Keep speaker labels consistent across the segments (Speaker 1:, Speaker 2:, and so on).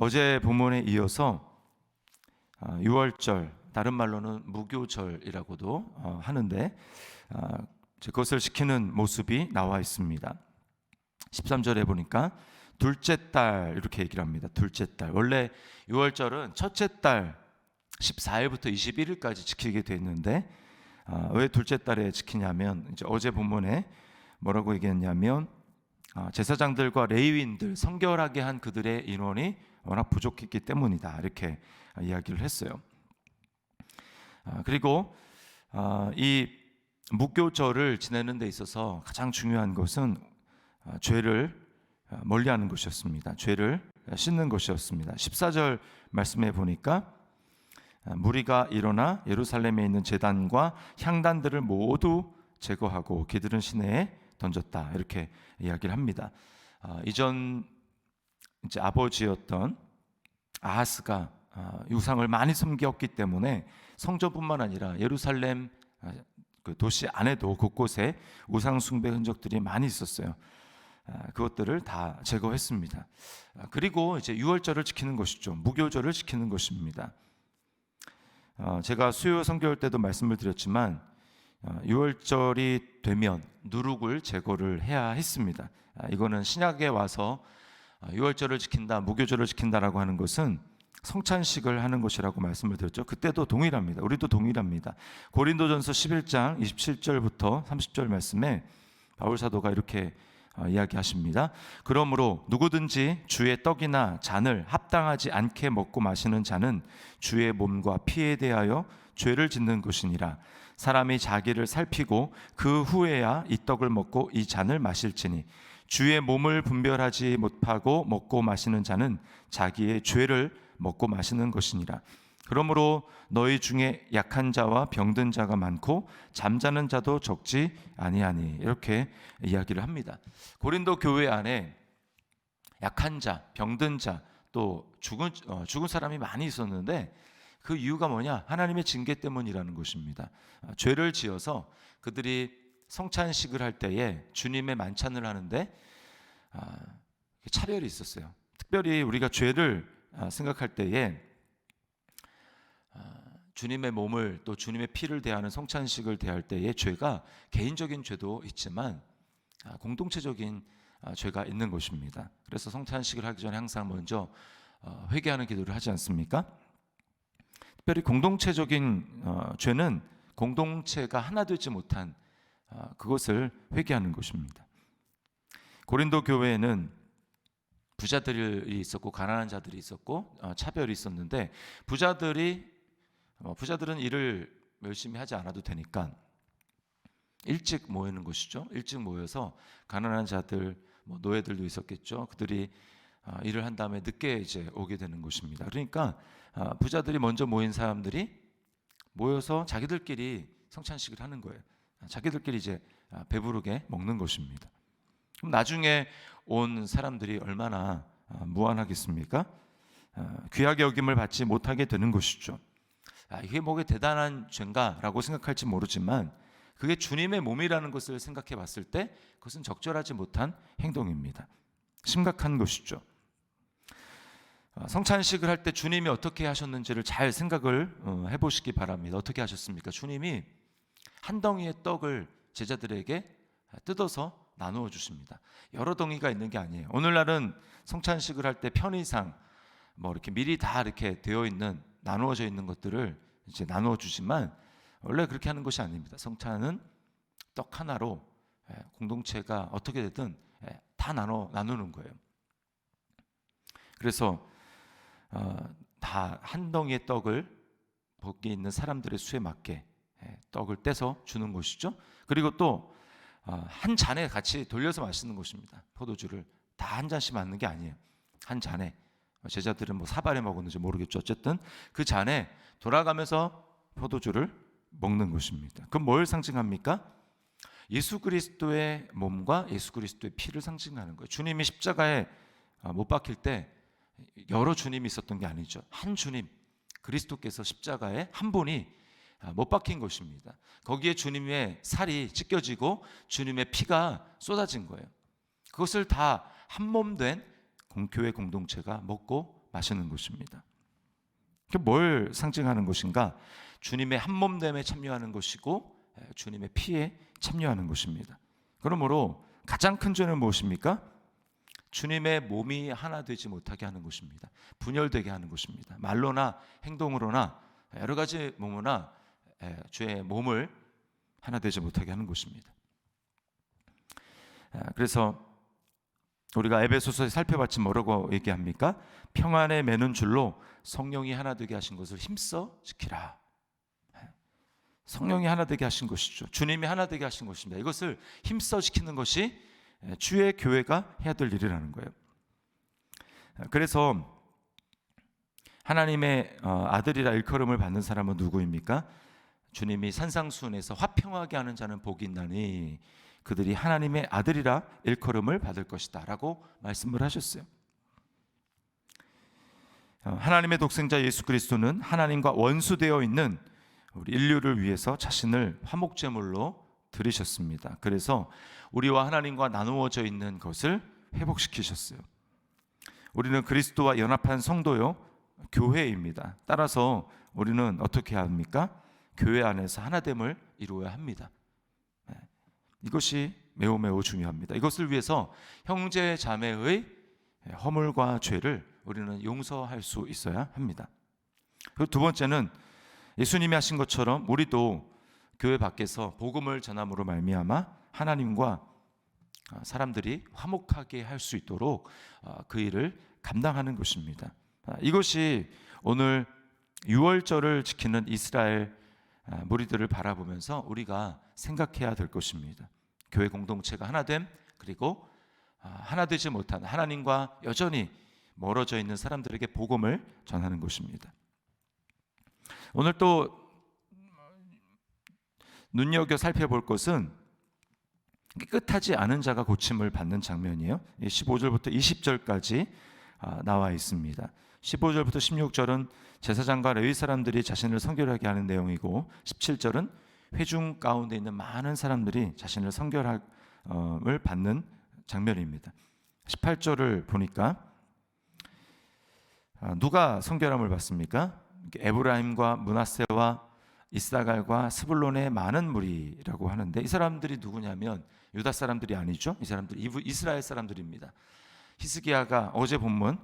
Speaker 1: 어제 본문에 이어서 6월절, 다른 말로는 무교절이라고도 하는데 그것을 지키는 모습이 나와 있습니다. 13절에 보니까 둘째 달 이렇게 얘기를 합니다. 둘째 달. 원래 6월절은 첫째 달 14일부터 21일까지 지키게 돼 있는데 왜 둘째 달에 지키냐면 이제 어제 본문에 뭐라고 얘기했냐면 제사장들과 레위인들 성결하게 한 그들의 인원이 워낙 부족했기 때문이다 이렇게 이야기를 했어요. 그리고 이 무교절을 지내는 데 있어서 가장 중요한 것은 죄를 멀리하는 것이었습니다. 죄를 씻는 것이었습니다. 14절 말씀에 보니까 무리가 일어나 예루살렘에 있는 제단과 향단들을 모두 제거하고 기드론 시내에 던졌다 이렇게 이야기를 합니다. 이전 이제 아버지였던 아하스가 우상을 많이 섬겼기 때문에 성전뿐만 아니라 예루살렘 그 도시 안에도 곳곳에 우상 숭배 흔적들이 많이 있었어요. 그것들을 다 제거했습니다. 그리고 이제 유월절을 지키는 것이죠. 무교절을 지키는 것입니다. 제가 수요 선교할 때도 말씀을 드렸지만 6월절이 되면 누룩을 제거를 해야 했습니다. 이거는 신약에 와서 6월절을 지킨다, 무교절을 지킨다라고 하는 것은 성찬식을 하는 것이라고 말씀을 드렸죠. 그때도 동일합니다. 우리도 동일합니다. 고린도전서 11장 27절부터 30절 말씀에 바울 사도가 이렇게 이야기하십니다. 그러므로 누구든지 주의 떡이나 잔을 합당하지 않게 먹고 마시는 자는 주의 몸과 피에 대하여 죄를 짓는 것이니라. 사람이 자기를 살피고 그 후에야 이 떡을 먹고 이 잔을 마실지니 주의 몸을 분별하지 못하고 먹고 마시는 자는 자기의 죄를 먹고 마시는 것이니라. 그러므로 너희 중에 약한 자와 병든 자가 많고 잠자는 자도 적지 아니하니 이렇게 이야기를 합니다. 고린도 교회 안에 약한 자, 병든 자, 또 죽은 사람이 많이 있었는데 그 이유가 뭐냐? 하나님의 징계 때문이라는 것입니다. 죄를 지어서 그들이 성찬식을 할 때에 주님의 만찬을 하는데 차별이 있었어요. 특별히 우리가 죄를 생각할 때에 주님의 몸을 또 주님의 피를 대하는 성찬식을 대할 때의 죄가 개인적인 죄도 있지만 공동체적인 죄가 있는 것입니다. 그래서 성찬식을 하기 전에 항상 먼저 회개하는 기도를 하지 않습니까? 특별히 공동체적인 죄는 공동체가 하나 되지 못한 그것을 회개하는 것입니다. 고린도 교회에는 부자들이 있었고 가난한 자들이 있었고 차별이 있었는데 부자들은 일을 열심히 하지 않아도 되니까 일찍 모이는 것이죠. 일찍 모여서 가난한 자들, 노예들도 있었겠죠. 그들이 일을 한 다음에 늦게 이제 오게 되는 것입니다. 그러니까 부자들이 먼저 모인 사람들이 모여서 자기들끼리 성찬식을 하는 거예요. 자기들끼리 이제 배부르게 먹는 것입니다. 그럼 나중에 온 사람들이 얼마나 무안하겠습니까? 귀하게 여김을 받지 못하게 되는 것이죠. 이게 뭐게 대단한 죄인가라고 생각할지 모르지만 그게 주님의 몸이라는 것을 생각해 봤을 때 그것은 적절하지 못한 행동입니다. 심각한 것이죠. 성찬식을 할 때 주님이 어떻게 하셨는지를 잘 생각을 해보시기 바랍니다. 어떻게 하셨습니까? 주님이 한 덩이의 떡을 제자들에게 뜯어서 나누어 주십니다. 여러 덩이가 있는 게 아니에요. 오늘날은 성찬식을 할 때 편의상 이렇게 미리 다 이렇게 되어 있는 나누어져 있는 것들을 이제 나누어 주지만 원래 그렇게 하는 것이 아닙니다. 성찬은 떡 하나로 공동체가 어떻게 되든 다 나누는 거예요. 그래서 다 한 덩이의 떡을 거기 있는 사람들의 수에 맞게 떡을 떼서 주는 것이죠. 그리고 또 한 잔에 같이 돌려서 마시는 것입니다. 포도주를 다 한 잔씩 맞는 게 아니에요. 한 잔에 제자들은 사발에 먹었는지 모르겠죠. 어쨌든 그 잔에 돌아가면서 포도주를 먹는 것입니다. 그럼 뭘 상징합니까? 예수 그리스도의 몸과 예수 그리스도의 피를 상징하는 거예요. 주님이 십자가에 못 박힐 때 여러 주님이 있었던 게 아니죠. 한 주님, 그리스도께서 십자가에 한 분이 못 박힌 것입니다. 거기에 주님의 살이 찢겨지고 주님의 피가 쏟아진 거예요. 그것을 다 한 몸 된 교회 공동체가 먹고 마시는 것입니다. 뭘 상징하는 것인가? 주님의 한몸됨에 참여하는 것이고 주님의 피에 참여하는 것입니다. 그러므로 가장 큰 죄는 무엇입니까? 주님의 몸이 하나 되지 못하게 하는 것입니다. 분열되게 하는 것입니다. 말로나 행동으로나 여러 가지 몸으로나 주의 몸을 하나 되지 못하게 하는 것입니다. 그래서 우리가 에베소서에 살펴봤지 뭐라고 얘기합니까? 평안에 매는 줄로 성령이 하나 되게 하신 것을 힘써 지키라. 성령이 하나 되게 하신 것이죠. 주님이 하나 되게 하신 것입니다. 이것을 힘써 지키는 것이 주의 교회가 해야 될 일이라는 거예요. 그래서 하나님의 아들이라 일컬음을 받는 사람은 누구입니까? 주님이 산상수훈에서 화평하게 하는 자는 복이 있나니 그들이 하나님의 아들이라 일컬음을 받을 것이다 라고 말씀을 하셨어요. 하나님의 독생자 예수 그리스도는 하나님과 원수되어 있는 우리 인류를 위해서 자신을 화목제물로 드리셨습니다. 그래서 우리와 하나님과 나누어져 있는 것을 회복시키셨어요. 우리는 그리스도와 연합한 성도요 교회입니다. 따라서 우리는 어떻게 해야 합니까? 교회 안에서 하나됨을 이루어야 합니다. 이것이 매우 중요합니다. 이것을 위해서 형제 자매의 허물과 죄를 우리는 용서할 수 있어야 합니다. 그리고 두 번째는 예수님이 하신 것처럼 우리도 교회 밖에서 복음을 전함으로 말미암아 하나님과 사람들이 화목하게 할 수 있도록 그 일을 감당하는 것입니다. 이것이 오늘 유월절을 지키는 이스라엘 무리들을 바라보면서 우리가 생각해야 될 것입니다. 교회 공동체가 하나됨, 그리고 하나 되지 못한 하나님과 여전히 멀어져 있는 사람들에게 복음을 전하는 것입니다. 오늘 또 눈여겨 살펴볼 것은 깨끗하지 않은 자가 고침을 받는 장면이에요. 15절부터 20절까지 나와 있습니다. 15절부터 16절은 제사장과 레위 사람들이 자신을 성결하게 하는 내용이고 17절은 회중 가운데 있는 많은 사람들이 자신을 성결함을 받는 장면입니다. 18절을 보니까 누가 성결함을 받습니까? 에브라임과 므낫세와 이사갈과 스불론의 많은 무리라고 하는데 이 사람들이 누구냐면 유다 사람들이 아니죠. 이 사람들이 이스라엘 사람들입니다. 히스기야가 어제 본문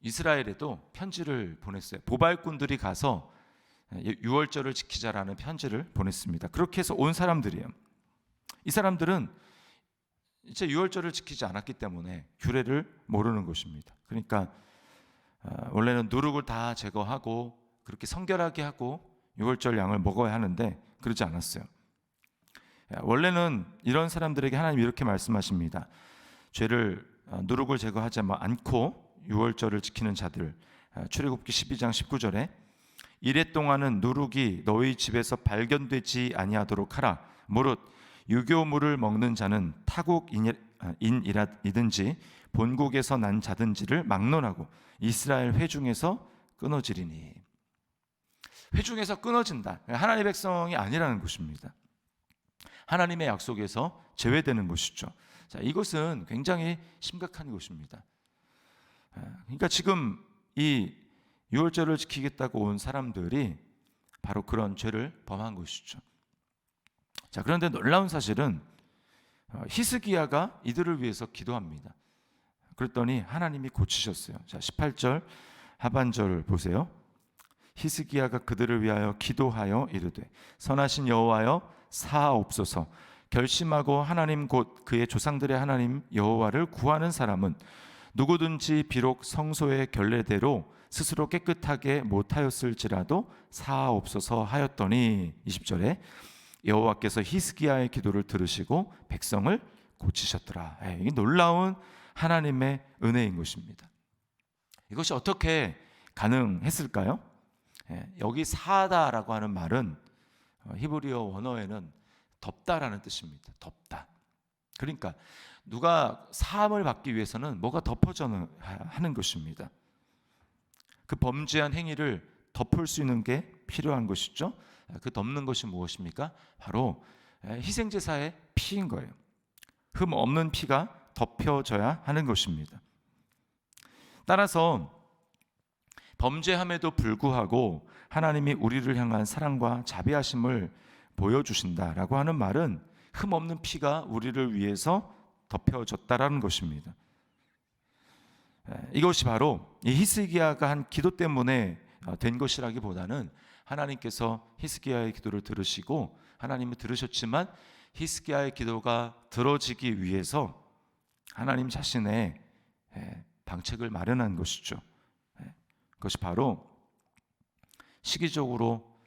Speaker 1: 이스라엘에도 편지를 보냈어요. 보발꾼들이 가서 유월절을 지키자라는 편지를 보냈습니다. 그렇게 해서 온 사람들이에요. 이 사람들은 이제 유월절을 지키지 않았기 때문에 규례를 모르는 것입니다. 그러니까 원래는 누룩을 다 제거하고 그렇게 성결하게 하고 유월절 양을 먹어야 하는데 그러지 않았어요. 원래는 이런 사람들에게 하나님이 이렇게 말씀하십니다. 죄를 누룩을 제거하지 않고 유월절을 지키는 자들, 출애굽기 12장 19절에 이래 동안은 누룩이 너희 집에서 발견되지 아니하도록 하라. 무릇 유교물을 먹는 자는 타국인이든지 본국에서 난 자든지를 막론하고 이스라엘 회중에서 끊어지리니. 회중에서 끊어진다. 하나님의 백성이 아니라는 것입니다. 하나님의 약속에서 제외되는 것이죠. 자, 이것은 굉장히 심각한 것입니다. 그러니까 지금 이 유월절을 지키겠다고 온 사람들이 바로 그런 죄를 범한 것이죠. 자, 그런데 놀라운 사실은 히스기야가 이들을 위해서 기도합니다. 그랬더니 하나님이 고치셨어요. 자, 18절 하반절 보세요. 히스기야가 그들을 위하여 기도하여 이르되 선하신 여호와여 사하옵소서. 결심하고 하나님 곧 그의 조상들의 하나님 여호와를 구하는 사람은 누구든지 비록 성소의 결례대로 스스로 깨끗하게 못하였을지라도 사하옵소서 하였더니 20절에 여호와께서 히스기야의 기도를 들으시고 백성을 고치셨더라. 이게 놀라운 하나님의 은혜인 것입니다. 이것이 어떻게 가능했을까요? 여기 사하다라고 하는 말은 히브리어 원어에는 덮다라는 뜻입니다. 덮다. 그러니까 누가 사함을 받기 위해서는 뭐가 덮어져야 하는 것입니다. 그 범죄한 행위를 덮을 수 있는 게 필요한 것이죠. 그 덮는 것이 무엇입니까? 바로 희생제사의 피인 거예요. 흠 없는 피가 덮여져야 하는 것입니다. 따라서 범죄함에도 불구하고 하나님이 우리를 향한 사랑과 자비하심을 보여주신다라고 하는 말은 흠없는 피가 우리를 위해서 덮여졌다라는 것입니다. 이것이 바로 이 히스기야가 한 기도 때문에 된 것이라기보다는 하나님께서 히스기야의 기도를 들으시고 하나님은 들으셨지만 히스기야의 기도가 들어지기 위해서 하나님 자신의 방책을 마련한 것이죠. 그것이 바로 시기적으로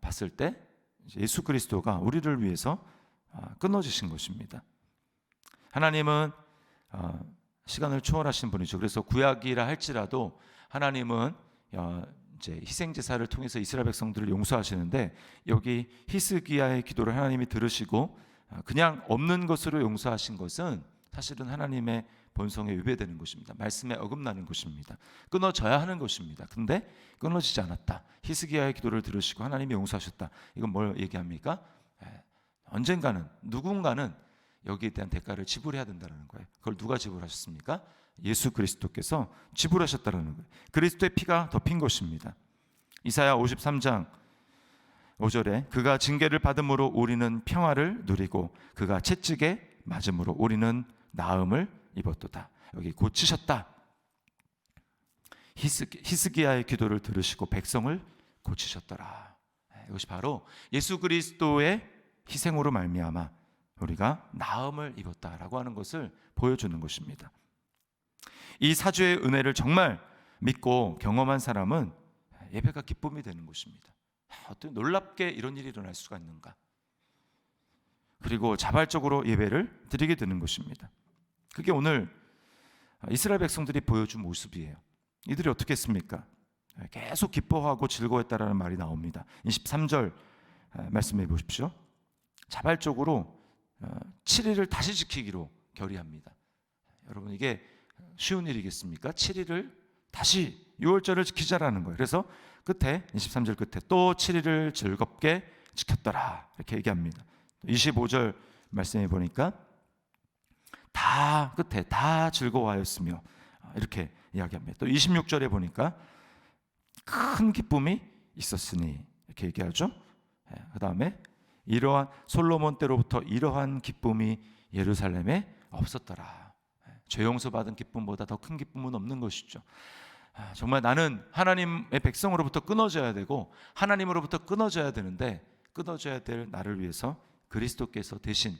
Speaker 1: 봤을 때 예수 그리스도가 우리를 위해서 끊어지신 것입니다. 하나님은 시간을 초월하신 분이죠. 그래서 구약이라 할지라도 하나님은 이제 희생 제사를 통해서 이스라엘 백성들을 용서하시는데 여기 히스기야의 기도를 하나님이 들으시고 그냥 없는 것으로 용서하신 것은 사실은 하나님의 본성에 위배되는 것입니다. 말씀에 어긋나는 것입니다. 끊어져야 하는 것입니다. 근데 끊어지지 않았다. 히스기야의 기도를 들으시고 하나님이 용서하셨다. 이건 뭘 얘기합니까? 언젠가는 누군가는 여기에 대한 대가를 지불해야 된다는 거예요. 그걸 누가 지불하셨습니까? 예수 그리스도께서 지불하셨다는 거예요. 그리스도의 피가 덮인 것입니다. 이사야 53장 5절에 그가 징계를 받음으로 우리는 평화를 누리고 그가 채찍에 맞음으로 우리는 나음을 입었도다. 여기 고치셨다. 히스기야의 기도를 들으시고 백성을 고치셨더라. 이것이 바로 예수 그리스도의 희생으로 말미암아 우리가 나음을 입었다라고 하는 것을 보여주는 것입니다. 이 사주의 은혜를 정말 믿고 경험한 사람은 예배가 기쁨이 되는 것입니다. 어떻게 놀랍게 이런 일이 일어날 수가 있는가? 그리고 자발적으로 예배를 드리게 되는 것입니다. 그게 오늘 이스라엘 백성들이 보여준 모습이에요. 이들이 어떻게 했습니까? 계속 기뻐하고 즐거워했다라는 말이 나옵니다. 23절 말씀해 보십시오. 자발적으로 7일을 다시 지키기로 결의합니다. 여러분 이게 쉬운 일이겠습니까? 7일을 다시 6월절을 지키자라는 거예요. 그래서 끝에 23절 끝에 또 7일을 즐겁게 지켰더라 이렇게 얘기합니다. 25절 말씀해 보니까 다 끝에 다 즐거워하였으며 이렇게 이야기합니다. 또 26절에 보니까 큰 기쁨이 있었으니 이렇게 얘기하죠. 그 다음에 이러한 솔로몬 때로부터 이러한 기쁨이 예루살렘에 없었더라. 죄 용서받은 기쁨보다 더 큰 기쁨은 없는 것이죠. 정말 나는 하나님의 백성으로부터 끊어져야 되고 하나님으로부터 끊어져야 되는데 끊어져야 될 나를 위해서 그리스도께서 대신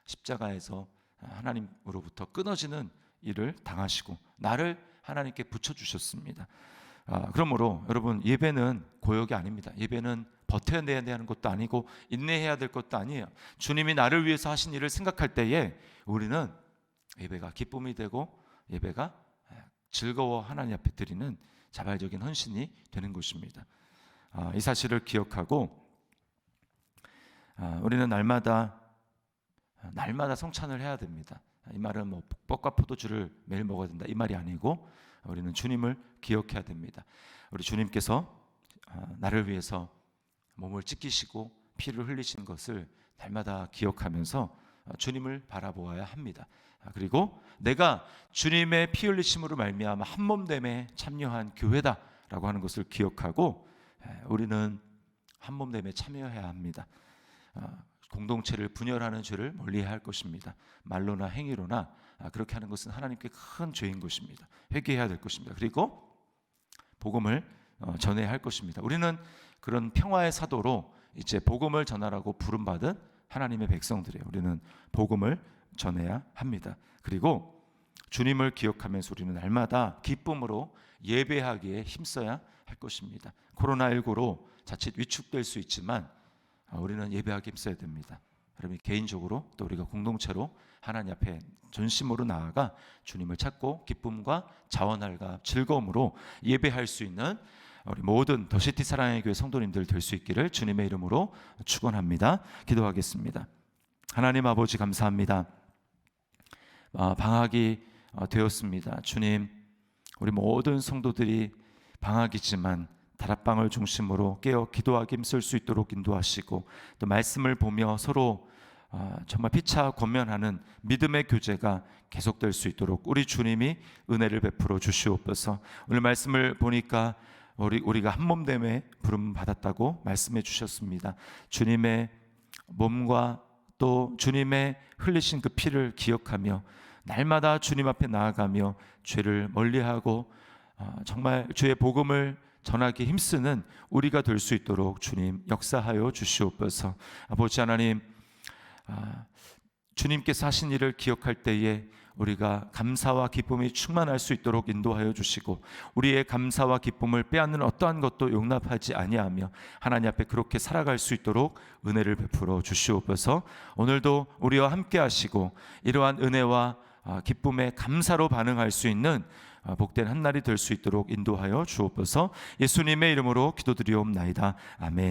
Speaker 1: 십자가에서 하나님으로부터 끊어지는 일을 당하시고 나를 하나님께 붙여주셨습니다. 그러므로 여러분 예배는 고역이 아닙니다. 예배는 버텨내야 하는 것도 아니고 인내해야 될 것도 아니에요. 주님이 나를 위해서 하신 일을 생각할 때에 우리는 예배가 기쁨이 되고 예배가 즐거워 하나님 앞에 드리는 자발적인 헌신이 되는 것입니다. 이 사실을 기억하고 우리는 날마다 성찬을 해야 됩니다. 이 말은 뭐 떡과 포도주를 매일 먹어야 된다 이 말이 아니고 우리는 주님을 기억해야 됩니다. 우리 주님께서 나를 위해서 몸을 찢기시고 피를 흘리신 것을 날마다 기억하면서 주님을 바라보아야 합니다. 그리고 내가 주님의 피 흘리심으로 말미암아 한몸됨에 참여한 교회다라고 하는 것을 기억하고 우리는 한몸됨에 참여해야 합니다. 공동체를 분열하는 죄를 멀리해야 할 것입니다. 말로나 행위로나 그렇게 하는 것은 하나님께 큰 죄인 것입니다. 회개해야 될 것입니다. 그리고 복음을 전해야 할 것입니다. 우리는 그런 평화의 사도로 이제 복음을 전하라고 부름받은 하나님의 백성들이에요. 우리는 복음을 전해야 합니다. 그리고 주님을 기억하면서 우리는 날마다 기쁨으로 예배하기에 힘써야 할 것입니다. 코로나19로 자칫 위축될 수 있지만 우리는 예배하기 힘써야 됩니다. 여러분 개인적으로 또 우리가 공동체로 하나님 앞에 전심으로 나아가 주님을 찾고 기쁨과 자원할과 즐거움으로 예배할 수 있는 우리 모든 더시티 사랑의 교회 성도님들 될 수 있기를 주님의 이름으로 축원합니다. 기도하겠습니다. 하나님 아버지 감사합니다. 방학이 되었습니다. 주님, 우리 모든 성도들이 방학이지만 다락방을 중심으로 깨어 기도하기 힘쓸 수 있도록 인도하시고 또 말씀을 보며 서로 정말 피차 권면하는 믿음의 교제가 계속될 수 있도록 우리 주님이 은혜를 베풀어 주시옵소서. 오늘 말씀을 보니까 우리가 한 몸됨에 부름 받았다고 말씀해 주셨습니다. 주님의 몸과 또 주님의 흘리신 그 피를 기억하며 날마다 주님 앞에 나아가며 죄를 멀리하고 정말 주의 복음을 전하기 힘쓰는 우리가 될 수 있도록 주님 역사하여 주시옵소서. 아버지 하나님, 주님께서 하신 일을 기억할 때에 우리가 감사와 기쁨이 충만할 수 있도록 인도하여 주시고 우리의 감사와 기쁨을 빼앗는 어떠한 것도 용납하지 아니하며 하나님 앞에 그렇게 살아갈 수 있도록 은혜를 베풀어 주시옵소서. 오늘도 우리와 함께 하시고 이러한 은혜와 기쁨에 감사로 반응할 수 있는 복된 한 날이 될 수 있도록 인도하여 주옵소서. 예수님의 이름으로 기도드리옵나이다. 아멘.